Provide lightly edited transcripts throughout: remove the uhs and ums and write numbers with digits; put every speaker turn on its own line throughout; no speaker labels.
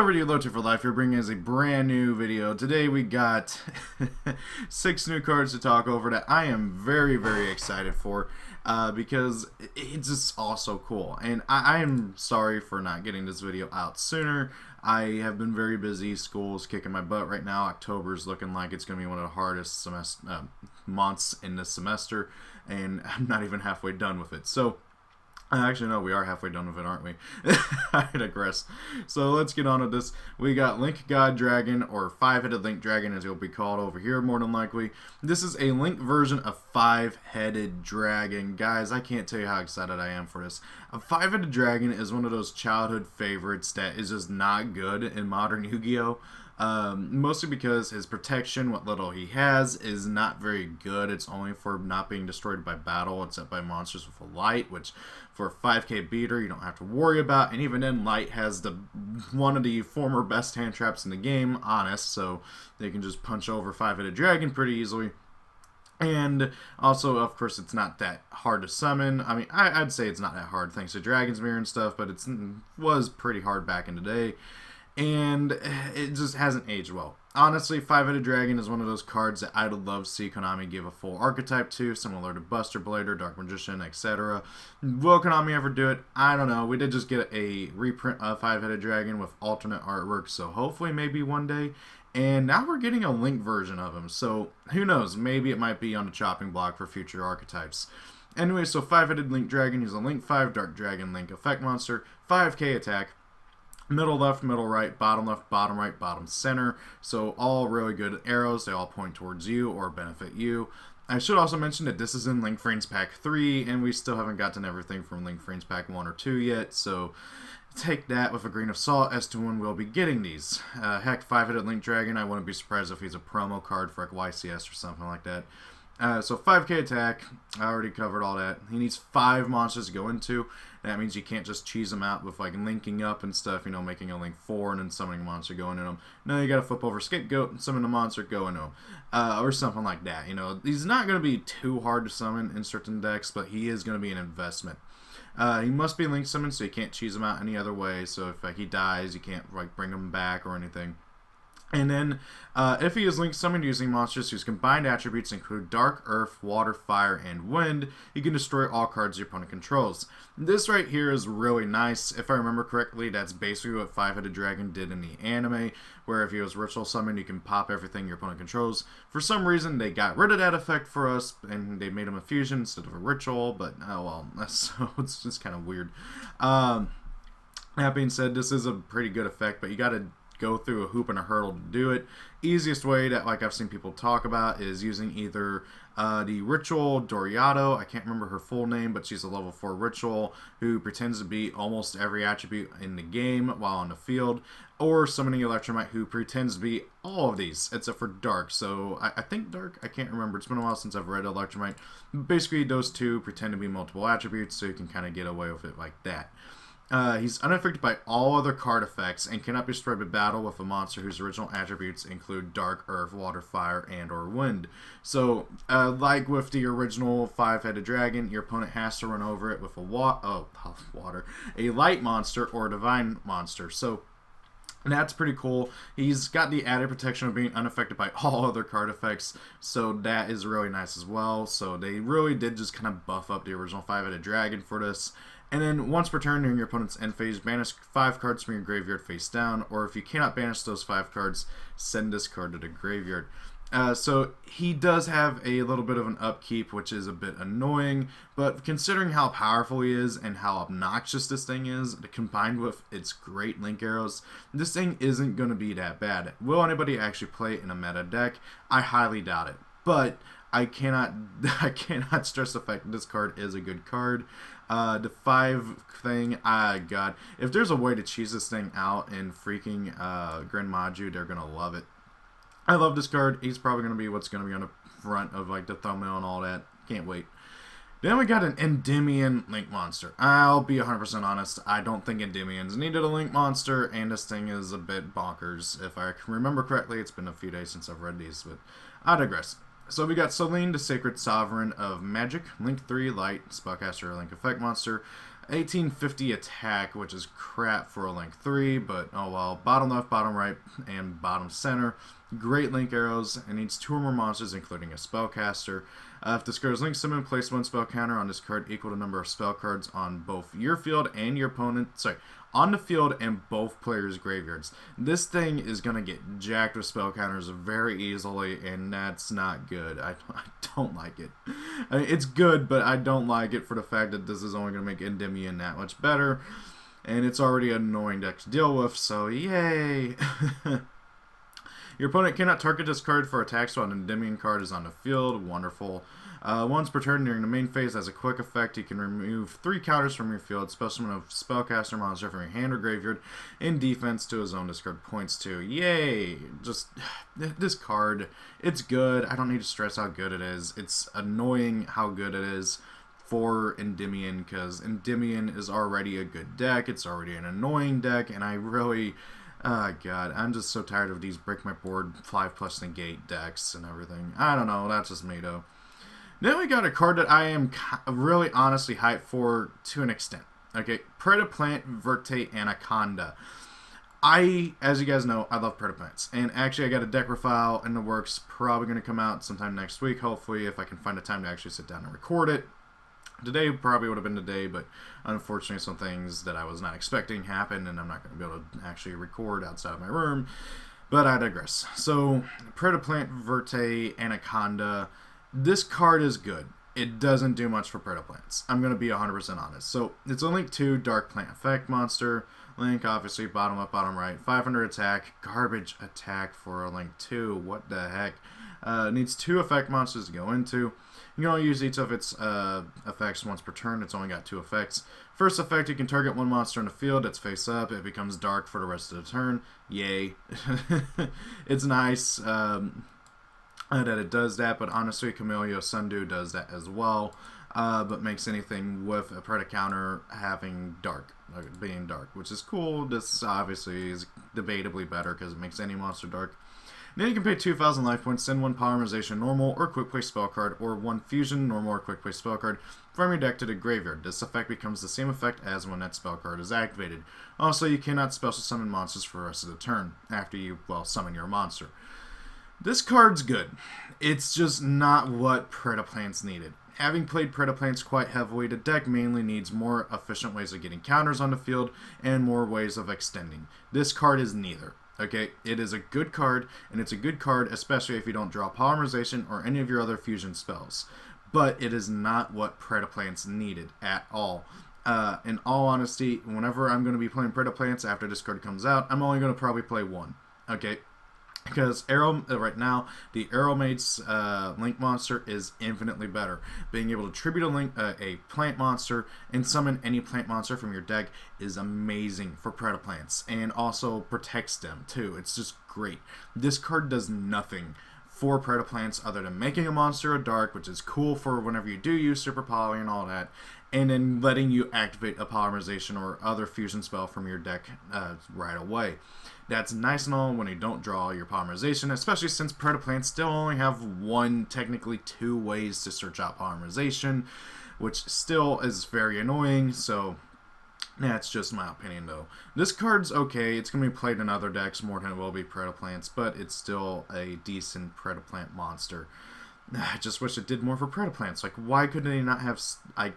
everybody, Low for Life here, bringing us a brand new video. Today we got 6 new cards to talk over that I am very, very excited for because it's just all so cool. And I am sorry for not getting this video out sooner. I have been very busy. School's kicking my butt right now. October's looking like it's going to be one of the hardest months in this semester, and I'm not even halfway done with it. So actually, no, we are halfway done with it, aren't we? I digress. So let's get on with this. We got Link God Dragon, or 5-headed Link Dragon as he'll be called over here more than likely. This is a Link version of 5-headed Dragon. Guys, I can't tell you how excited I am for this. A 5-headed Dragon is one of those childhood favorites that is just not good in modern Yu-Gi-Oh! Mostly because his protection, what little he has, is not very good. It's only for not being destroyed by battle, except by monsters with a light, which for a 5k beater you don't have to worry about. And even then, light has one of the former best hand traps in the game, honest, so they can just punch over 5-headed Dragon pretty easily. And also, of course, it's not that hard to summon. I mean, I'd say it's not that hard thanks to Dragon's Mirror and stuff, but it was pretty hard back in the day. And it just hasn't aged well. Honestly, 5-headed Dragon is one of those cards that I would love to see Konami give a full archetype to, similar to Buster Blader, Dark Magician, etc. Will Konami ever do it? I don't know. We did just get a reprint of 5-headed Dragon with alternate artwork, so hopefully maybe one day. And now we're getting a Link version of him, so who knows? Maybe it might be on the chopping block for future archetypes. Anyway, so 5-headed Link Dragon, he's a Link 5 Dark Dragon Link effect monster, 5k attack. Middle left, middle right, bottom left, bottom right, bottom center. So all really good arrows. They all point towards you or benefit you. I should also mention that this is in Link Vrains Pack 3, and we still haven't gotten everything from Link Vrains Pack 1 or 2 yet, so take that with a grain of salt as to when we'll be getting these. Heck, 5-headed Link Dragon, I wouldn't be surprised if he's a promo card for like YCS or something like that. So 5k attack, I already covered all that. He needs 5 monsters to go into. That means you can't just cheese them out with like linking up and stuff, you know, making a Link 4 and then summoning a monster, go into them. No, you gotta flip over Scapegoat and summon a monster, go into him. Or something like that, you know. He's not gonna be too hard to summon in certain decks, but he is gonna be an investment. He must be Link summoned, so you can't cheese him out any other way. So if he dies, you can't like bring him back or anything. And then, if he is Link summoned using monsters whose combined attributes include Dark, Earth, Water, Fire, and Wind, you can destroy all cards your opponent controls. This right here is really nice. If I remember correctly, that's basically what 5-headed Dragon did in the anime, where if he was Ritual Summoned, you can pop everything your opponent controls. For some reason, they got rid of that effect for us, and they made him a fusion instead of a ritual, but oh well, so it's just kind of weird. That being said, this is a pretty good effect, but you gotta go through a hoop and a hurdle to do it. Easiest way that like I've seen people talk about is using either the Ritual Doriado, I can't remember her full name, but she's a level 4 Ritual who pretends to be almost every attribute in the game while on the field, or summoning Electromite who pretends to be all of these except for Dark. So I think Dark, I can't remember, it's been a while since I've read Electromite. Basically those two pretend to be multiple attributes, so you can kind of get away with it like that. He's unaffected by all other card effects and cannot be destroyed by battle with a monster whose original attributes include Dark, Earth, Water, Fire, and or Wind. So, like with the original 5-headed Dragon, your opponent has to run over it with a light monster or a divine monster. So that's pretty cool. He's got the added protection of being unaffected by all other card effects, so that is really nice as well. So they really did just kind of buff up the original 5-headed Dragon for this. And then once per turn during your opponent's end phase, banish 5 cards from your graveyard face down, or if you cannot banish those 5 cards, send this card to the graveyard. So he does have a little bit of an upkeep, which is a bit annoying, but considering how powerful he is and how obnoxious this thing is, combined with its great Link arrows, this thing isn't going to be that bad. Will anybody actually play it in a meta deck? I highly doubt it, but I cannot stress the fact that this card is a good card. The 5 thing, God, if there's a way to cheese this thing out in freaking Grand Maju, they're gonna love it. I love this card. He's probably gonna be what's gonna be on the front of like the thumbnail and all that. Can't wait. Then we got an Endymion Link monster. I'll be 100% honest, I don't think Endymions needed a Link monster, and this thing is a bit bonkers. If I can remember correctly, it's been a few days since I've read these, but I digress. So we got Selene, the Sacred Sovereign of Magic, Link 3 Light, Spellcaster Link Effect Monster. 1850 attack, which is crap for a link 3, but oh well. Bottom left, bottom right, and bottom center. Great link arrows. It needs 2 or more monsters, including a spellcaster. If this card is linked summon, place 1 spell counter on this card equal to number of spell cards on both your field and your opponent. Sorry, on the field and both players' graveyards. This thing is going to get jacked with spell counters very easily, and that's not good. I don't like it. I mean, it's good, but I don't like it for the fact that this is only going to make Endymion that much better, and it's already an annoying deck to deal with, so yay! Your opponent cannot target this card for attacks while an Endymion card is on the field. Wonderful. Once per turn during the main phase, as a quick effect, you can remove 3 counters from your field, specimen of spellcaster monster from your hand or graveyard, in defense to his own discard points to. Yay! Just, this card, it's good. I don't need to stress how good it is. It's annoying how good it is for Endymion, because Endymion is already a good deck. It's already an annoying deck, and I really... Oh god, I'm just so tired of these break my board 5+ negate decks and everything. I don't know, that's just me though. Then we got a card that I am really honestly hyped for to an extent. Okay, Predaplant Verte Anaconda. As you guys know, I love Predaplants. And actually I got a deck refile in the works, probably going to come out sometime next week, hopefully, if I can find a time to actually sit down and record it. Today probably would have been today, but unfortunately some things that I was not expecting happened, and I'm not going to be able to actually record outside of my room. But I digress. So, Predaplant Verte Anaconda. This card is good. It doesn't do much for Predaplants. I'm going to be 100% honest. So, it's a Link 2 Dark Plant Effect monster. Link, obviously, bottom up, bottom right. 500 attack. Garbage attack for a Link 2. What the heck? It needs 2 effect monsters to go into. You can only use each of its effects once per turn. It's only got 2 effects. First effect, you can target 1 monster in the field that's face up. It becomes dark for the rest of the turn. Yay. It's nice that it does that, but honestly, Camellia Sundew does that as well, but makes anything with a Preda counter having dark, being dark, which is cool. This obviously is debatably better because it makes any monster dark. Then you can pay 2,000 life points, send 1 Polymerization normal or quick play spell card, or 1 fusion normal or quick play spell card from your deck to the graveyard. This effect becomes the same effect as when that spell card is activated. Also, you cannot special summon monsters for the rest of the turn after you, well, summon your monster. This card's good. It's just not what Predaplants needed. Having played Predaplants quite heavily, the deck mainly needs more efficient ways of getting counters on the field and more ways of extending. This card is neither. Okay, it is a good card, and it's a good card, especially if you don't draw Polymerization or any of your other fusion spells. But it is not what Predaplants needed at all. In all honesty, whenever I'm going to be playing Predaplants after this card comes out, I'm only going to probably play 1. Okay, because right now, the Arrowmaid's Link monster is infinitely better. Being able to tribute a plant monster and summon any plant monster from your deck is amazing for Predaplants, and also protects them too. It's just great. This card does nothing for Predaplants other than making a monster a dark, which is cool for whenever you do use Super Poly and all that, and then letting you activate a Polymerization or other fusion spell from your deck right away. That's nice and all when you don't draw your Polymerization, especially since Predaplants still only have 1, technically 2 ways to search out Polymerization, which still is very annoying, so that's just my opinion though. This card's okay. It's going to be played in other decks more than it will be Predaplants, but it's still a decent Predaplant monster. I just wish it did more for Predaplants. Like, why couldn't they not have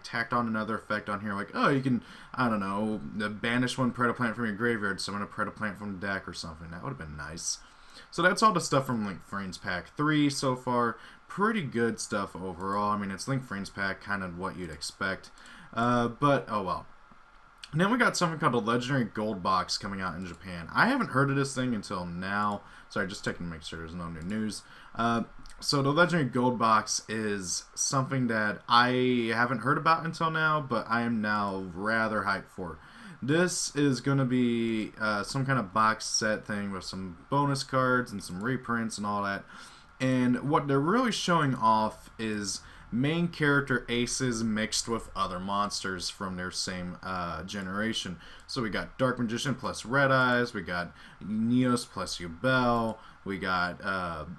tacked on another effect on here? Like, oh, you can, I don't know, banish 1 Predaplant from your graveyard, summon a Predaplant from the deck or something. That would have been nice. So that's all the stuff from Link Vrains Pack 3 so far. Pretty good stuff overall. I mean, it's Link Vrains Pack, kind of what you'd expect. But, oh well. And then we got something called a Legendary Gold Box coming out in Japan. I haven't heard of this thing until now. Sorry, just checking to make sure there's no new news. So the Legendary Gold Box is something that I haven't heard about until now, but I am now rather hyped for. This is going to be some kind of box set thing with some bonus cards and some reprints and all that. And what they're really showing off is main character aces mixed with other monsters from their same generation. So we got Dark Magician plus Red Eyes, we got Neos plus Yubel, we got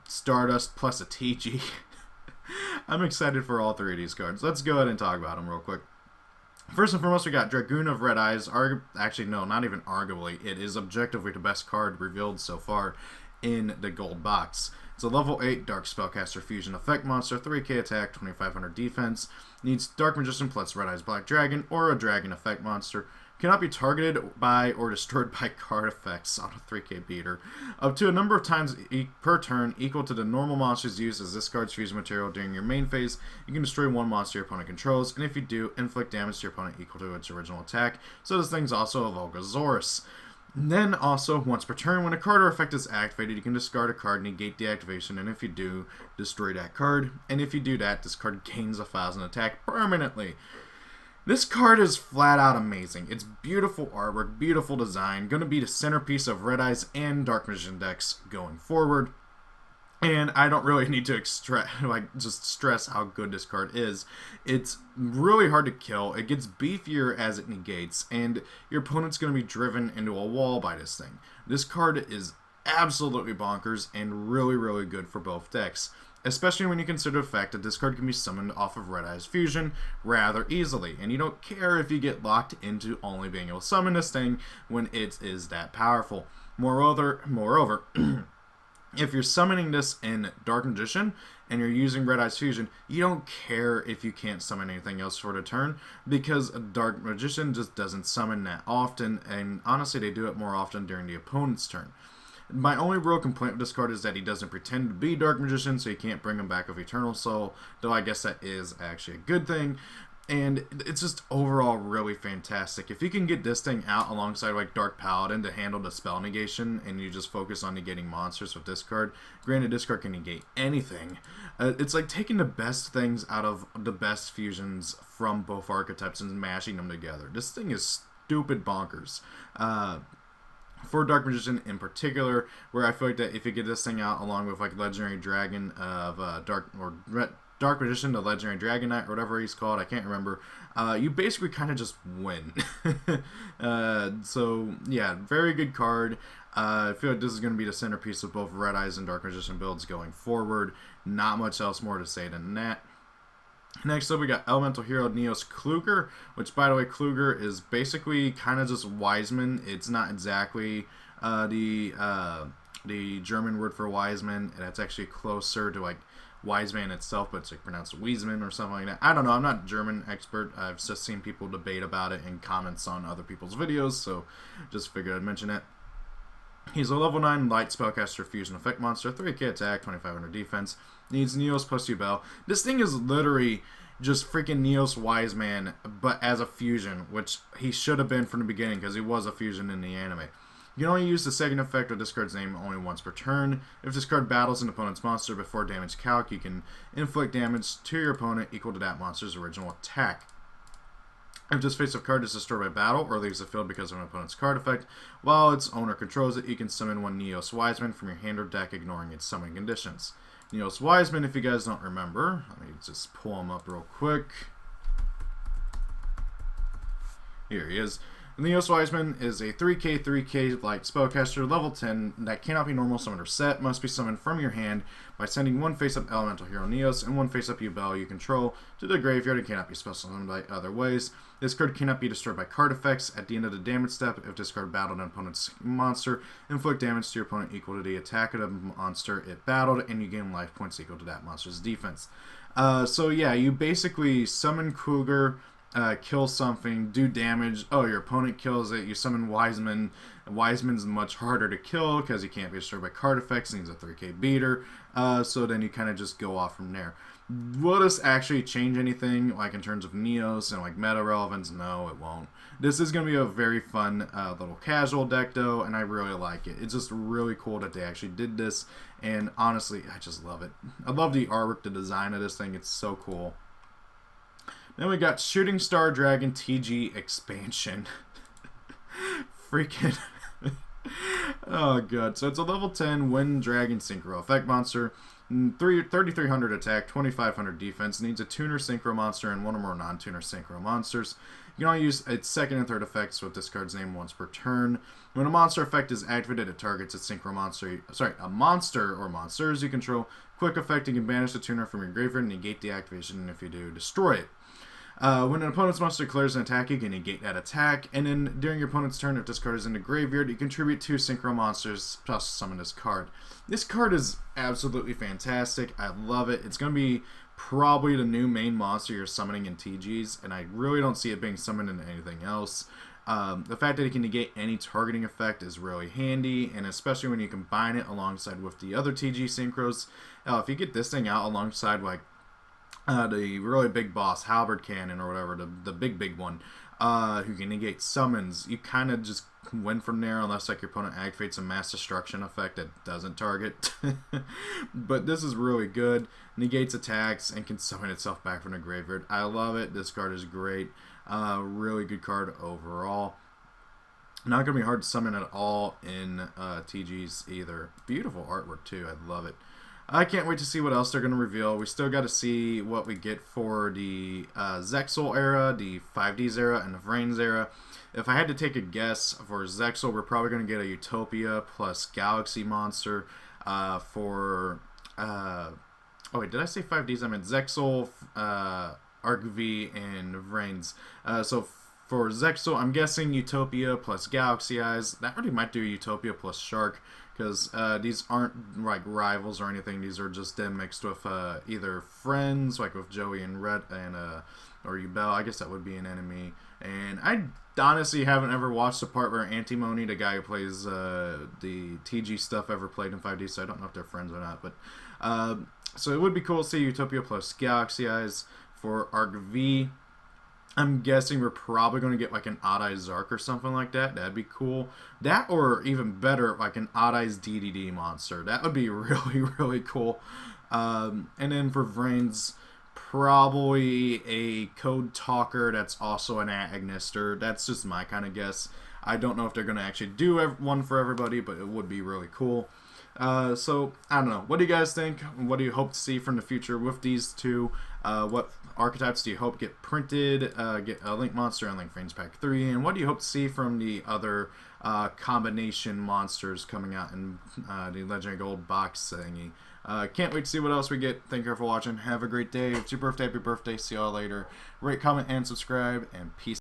Stardust plus Atichi. I'm excited for all 3 of these cards. Let's go ahead and talk about them real quick. First and foremost, we got Dragoon of Red Eyes. Actually, no, not even arguably. It is objectively the best card revealed so far in the gold box. It's a level 8 Dark Spellcaster Fusion Effect Monster, 3k attack, 2500 defense. Needs Dark Magician plus Red Eyes Black Dragon or a Dragon Effect Monster. Cannot be targeted by or destroyed by card effects on a 3k beater. Up to a number of times per turn equal to the normal monsters used as this card's fusion material during your main phase, you can destroy one monster your opponent controls, and if you do, inflict damage to your opponent equal to its original attack. So this thing's also a Volgasaurus. Then also, once per turn, when a card or effect is activated, you can discard a card, negate the activation, and if you do, destroy that card. And if you do that, this card gains 1,000 attack permanently. This card is flat out amazing. It's beautiful artwork, beautiful design, going to be the centerpiece of Red Eyes and Dark Magician decks going forward. And I don't really need to just stress how good this card is. It's really hard to kill. It gets beefier as it negates, and your opponent's going to be driven into a wall by this thing. This card is absolutely bonkers and really, really good for both decks, especially when you consider the fact that this card can be summoned off of Red Eyes Fusion rather easily, and you don't care if you get locked into only being able to summon this thing when it is that powerful. Moreover, if you're summoning this in Dark Magician and you're using Red Eyes Fusion, you don't care if you can't summon anything else for the turn, because Dark Magician just doesn't summon that often, and honestly they do it more often during the opponent's turn. My only real complaint with this card is that he doesn't pretend to be Dark Magician, so you can't bring him back with Eternal Soul, though I guess that is actually a good thing. And it's just overall really fantastic. If you can get this thing out alongside like Dark Paladin to handle the spell negation, and you just focus on negating monsters with this card, granted this card can negate anything, it's like taking the best things out of the best fusions from both archetypes and mashing them together. This thing is stupid bonkers. For Dark Magician in particular, where I feel like that if you get this thing out along with like Legendary Dragon of Dark Magician, the Legendary Dragon Knight, or whatever he's called, I can't remember, you basically kind of just win. So yeah, very good card. I feel like this is going to be the centerpiece of both Red Eyes and Dark Magician builds going forward. Not much else more to say than that. Next up, we got Elemental Hero Neos Kluger, which, by the way, Kluger is basically kind of just Wiseman. It's not exactly the German word for Wiseman. That's actually closer to like Wiseman itself, but it's like pronounced Wiesman or something like that. I don't know. I'm not a German expert. I've just seen people debate about it in comments on other people's videos, so just figured I'd mention it. He's a level 9 Light Spellcaster Fusion Effect Monster, 3k attack, 2500 defense. Needs Neos plus Ubel. This thing is literally just freaking Neos Wiseman, but as a fusion, which he should have been from the beginning because he was a fusion in the anime. You can only use the second effect of this card's name only once per turn. If this card battles an opponent's monster before damage calc, you can inflict damage to your opponent equal to that monster's original attack. If this face-up card is destroyed by battle or leaves the field because of an opponent's card effect, while its owner controls it, you can summon one Neos Wiseman from your hand or deck, ignoring its summoning conditions. Neos Wiseman, if you guys don't remember, let me just pull him up real quick. Here he is. Neos Wiseman is a 3k light spellcaster, level 10, that cannot be normal summoned or set, must be summoned from your hand by sending one face-up Elemental Hero Neos and one face-up Ubel you control to the graveyard and cannot be special summoned by other ways. This card cannot be destroyed by card effects. At the end of the damage step, if this card battled an opponent's monster, inflict damage to your opponent equal to the attack of the monster it battled, and you gain life points equal to that monster's defense. So yeah, you basically summon Kluger, kill something, do damage. Oh, your opponent kills it. You summon Wiseman. Wiseman's much harder to kill because he can't be destroyed by card effects. He's a 3k beater. So then you kind of just go off from there. Will this actually change anything, like in terms of Neos and like meta relevance? No, it won't. This is going to be a very fun little casual deck though, and I really like it. It's just really cool that they actually did this, and honestly, I just love it. I love the artwork, the design of this thing. It's so cool. Then we got Shooting Star Dragon TG Expansion. Freaking. Oh, God. So it's a level 10 Wind Dragon Synchro Effect Monster. 3,300 attack, 2,500 defense. Needs a Tuner Synchro Monster and one or more non-Tuner Synchro Monsters. You can only use its second and third effects with this card's name once per turn. When a monster effect is activated, it targets its synchro monster. A monster or monsters you control. Quick effect, you can banish the tuner from your graveyard and negate the activation, and if you do, destroy it. When an opponent's monster declares an attack, you can negate that attack, and then during your opponent's turn, if this card is in the graveyard, you contribute 2 synchro monsters plus summon this card. This card is absolutely fantastic. I love it. It's going to be probably the new main monster you're summoning in TGs, and I really don't see it being summoned in anything else. The fact that it can negate any targeting effect is really handy, and especially when you combine it alongside with the other TG synchros. If you get this thing out alongside like the really big boss, Halberd Cannon or whatever, the big one, who can negate summons, you kind of just win from there unless like your opponent activates a mass destruction effect that doesn't target. But this is really good. Negates attacks and can summon itself back from the graveyard. I love it. This card is great. Really good card overall. Not going to be hard to summon at all in TGs either. Beautiful artwork too. I love it. I can't wait to see what else they're going to reveal. We still got to see what we get for the Zexal era, the 5Ds era, and the Vrains era. If I had to take a guess for Zexal, we're probably going to get a Utopia plus Galaxy monster for... oh wait, did I say 5Ds? I meant Zexal, Arc V, and Vrains. So for Zexal, I'm guessing Utopia plus Galaxy Eyes. That already might do Utopia plus Shark, because these aren't like rivals or anything. These are just them mixed with either friends, like with Joey and Red, and or Ubel. I guess that would be an enemy. And I honestly haven't ever watched the part where Antimony, the guy who plays the TG stuff, ever played in 5D, so I don't know if they're friends or not. But so it would be cool to see Utopia plus Galaxy Eyes for Arc V. I'm guessing we're probably going to get like an Odd Eyes Zark or something like that. That'd be cool. That, or even better, like an Odd Eyes DDD monster. That would be really, really cool. And then for Vrains, probably a Code Talker that's also an Agnister. That's just my kind of guess. I don't know if they're going to actually do one for everybody, but it would be really cool. So, I don't know. What do you guys think? What do you hope to see from the future with these two? What archetypes do you hope get printed? Get a Link Monster and Link Vrains Pack 3? And what do you hope to see from the other combination monsters coming out in the Legendary Gold box thingy? Can't wait to see what else we get. Thank you for watching. Have a great day. It's your birthday. Happy birthday. See y'all later. Rate, comment, and subscribe. And peace.